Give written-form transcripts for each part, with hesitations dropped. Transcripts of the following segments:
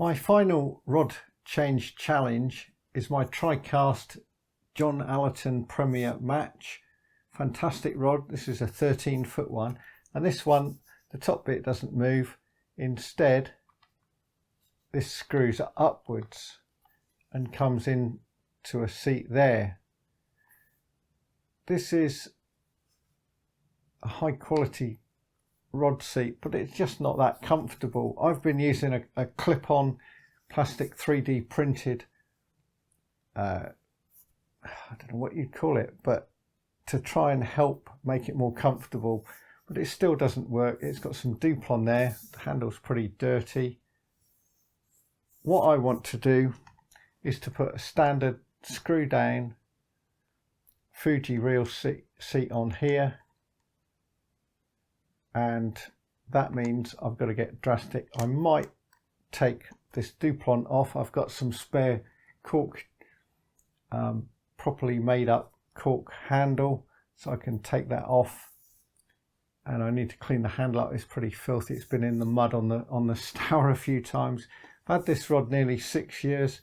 My final rod change challenge is my Tricast John Allerton Premier Match. Fantastic rod. This is a 13-foot one, and this one, the top bit doesn't move. Instead, this screws upwards and comes in to a seat there. This is a high quality rod seat, but it's just not that comfortable. I've been using a clip-on plastic 3D printed I don't know what you'd call it, but to try and help make it more comfortable, but it still doesn't work. It's got some Duplo there. The handle's pretty dirty. What I want to do is to put a standard screw down Fuji reel seat on here, and that means I've got to get drastic. I might take this Duplo off. I've got some spare cork, properly made up cork handle, so I can take that off, and I need to clean the handle up. It's pretty filthy. It's been in the mud on the stour a few times. I've had this rod nearly 6 years,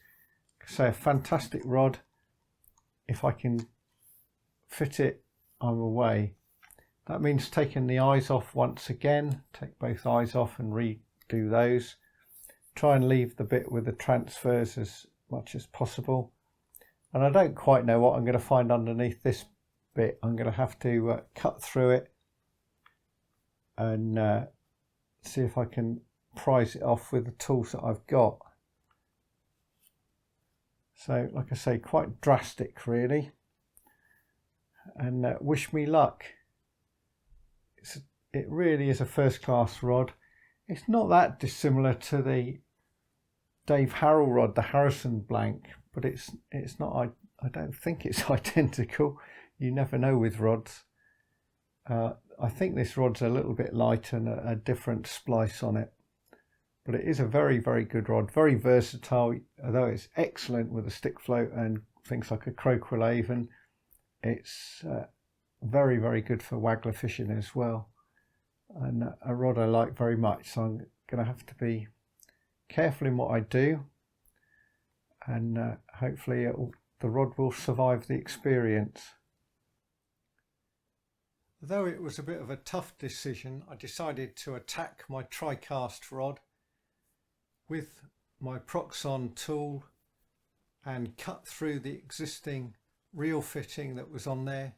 so a fantastic rod. If I can fit it, I'm away. That means taking the eyes off once again. Take both eyes off and redo those. Try and leave the bit with the transfers as much as possible. And I don't quite know what I'm going to find underneath this bit. I'm going to have to cut through it and see if I can prise it off with the tools that I've got. So, like I say, quite drastic really. And wish me luck. It really is a first-class rod. It's not that dissimilar to the Dave Harrell rod, the Harrison Blank, but it's not. I don't think it's identical. You never know with rods. I think this rod's a little bit light and a different splice on it, but it is a very, very good rod. Very versatile. Although it's excellent with a stick float and things like a croquelaven, it's very, very good for waggler fishing as well, and a rod I like very much. So I'm going to have to be careful in what I do, and hopefully the rod will survive the experience. Though it was a bit of a tough decision, I decided to attack my Tricast rod with my Proxon tool and cut through the existing reel fitting that was on there.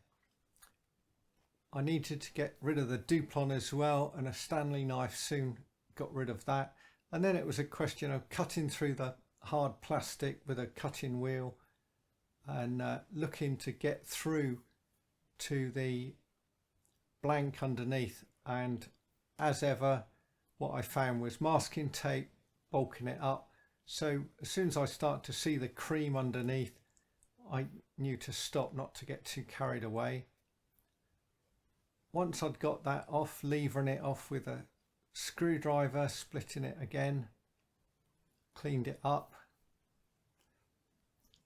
I needed to get rid of the Duplo as well, and a Stanley knife soon got rid of that. And then it was a question of cutting through the hard plastic with a cutting wheel and looking to get through to the blank underneath. And as ever, what I found was masking tape bulking it up. So as soon as I start to see the cream underneath, I knew to stop, not to get too carried away. Once I'd got that off, levering it off with a screwdriver, splitting it again, cleaned it up,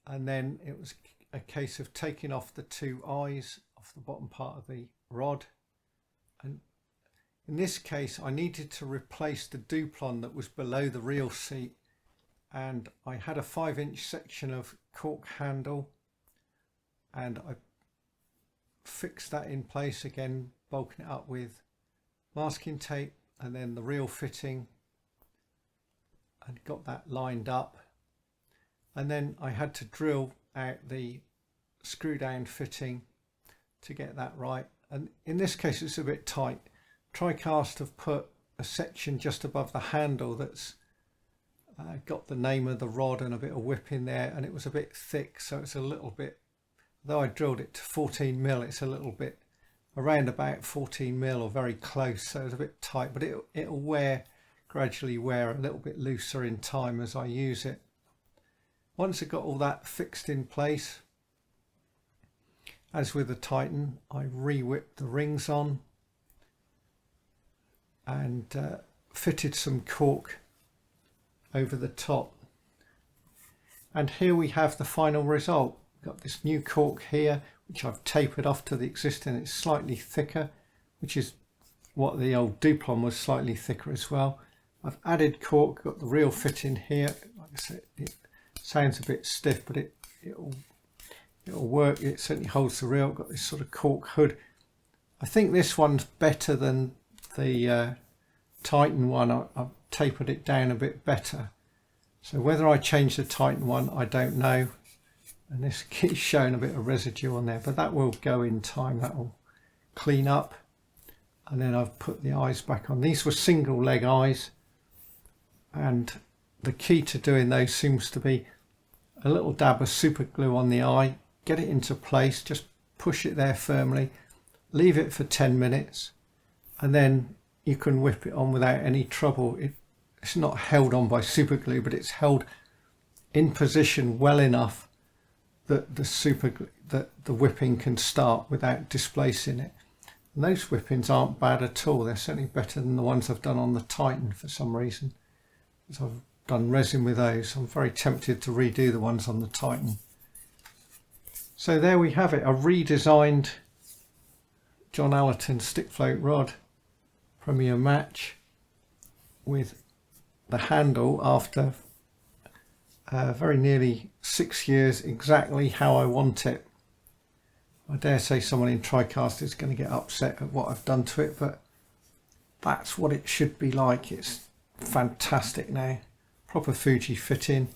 and then it was a case of taking off the two eyes off the bottom part of the rod. And in this case I needed to replace the Duplo that was below the reel seat, and I had a 5-inch section of cork handle, and I fixed that in place again, bulking it up with masking tape and then the reel fitting, and got that lined up. And then I had to drill out the screw down fitting to get that right, and in this case it's a bit tight. Tricast have put a section just above the handle that's got the name of the rod and a bit of whip in there, and it was a bit thick, so it's a little bit, though I drilled it to 14mm, it's a little bit around about 14mm or very close, so it's a bit tight, but it'll gradually wear a little bit looser in time as I use it. Once I got all that fixed in place, as with the Titan, I re-whipped the rings on and fitted some cork over the top. And here we have the final result. Got this new cork here, which I've tapered off to the existing. It's slightly thicker, which is what the old Duplo was, slightly thicker as well. I've added cork, got the reel fitting here. Like I said, it sounds a bit stiff, but it'll work. It certainly holds the reel. Got this sort of cork hood. I think this one's better than the Titan one. I've tapered it down a bit better. So whether I change the Titan one, I don't know. And this keeps showing a bit of residue on there, but that will go in time. That will clean up. And then I've put the eyes back on. These were single leg eyes, and the key to doing those seems to be a little dab of super glue on the eye, get it into place, just push it there firmly, leave it for 10 minutes, and then you can whip it on without any trouble. It's not held on by super glue, but it's held in position well enough that the whipping can start without displacing it. And those whippings aren't bad at all. They're certainly better than the ones I've done on the Titan for some reason. So I've done resin with those. I'm very tempted to redo the ones on the Titan. So there we have it, a redesigned John Allerton stick float rod Premier Match with the handle after very nearly 6 years, exactly how I want it. I dare say someone in Tricast is going to get upset at what I've done to it, but that's what it should be like. It's fantastic now. Proper Fuji fitting.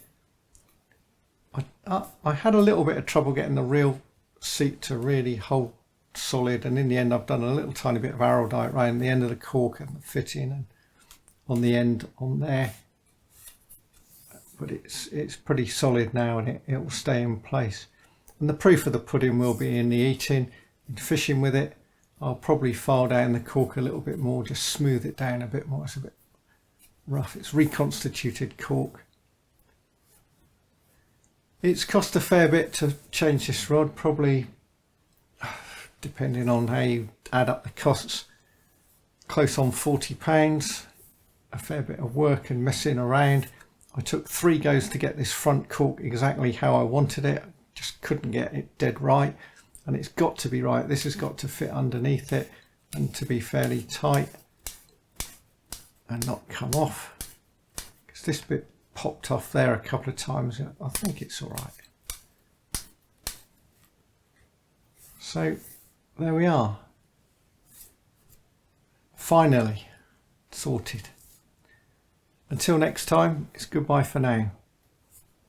I had a little bit of trouble getting the real seat to really hold solid, and in the end I've done a little tiny bit of araldite around the end of the cork and the fitting and on the end on there. But it's pretty solid now, and it will stay in place. And the proof of the pudding will be in the eating. In fishing with it, I'll probably file down the cork a little bit more, just smooth it down a bit more. It's a bit rough. It's reconstituted cork. It's cost a fair bit to change this rod, probably, depending on how you add up the costs, close on £40. A fair bit of work and messing around. I took 3 goes to get this front cork exactly how I wanted it. Just couldn't get it dead right, and it's got to be right. This has got to fit underneath it and to be fairly tight and not come off, because this bit popped off there a couple of times. I think it's all right. So there we are, finally sorted. Until next time, it's goodbye for now.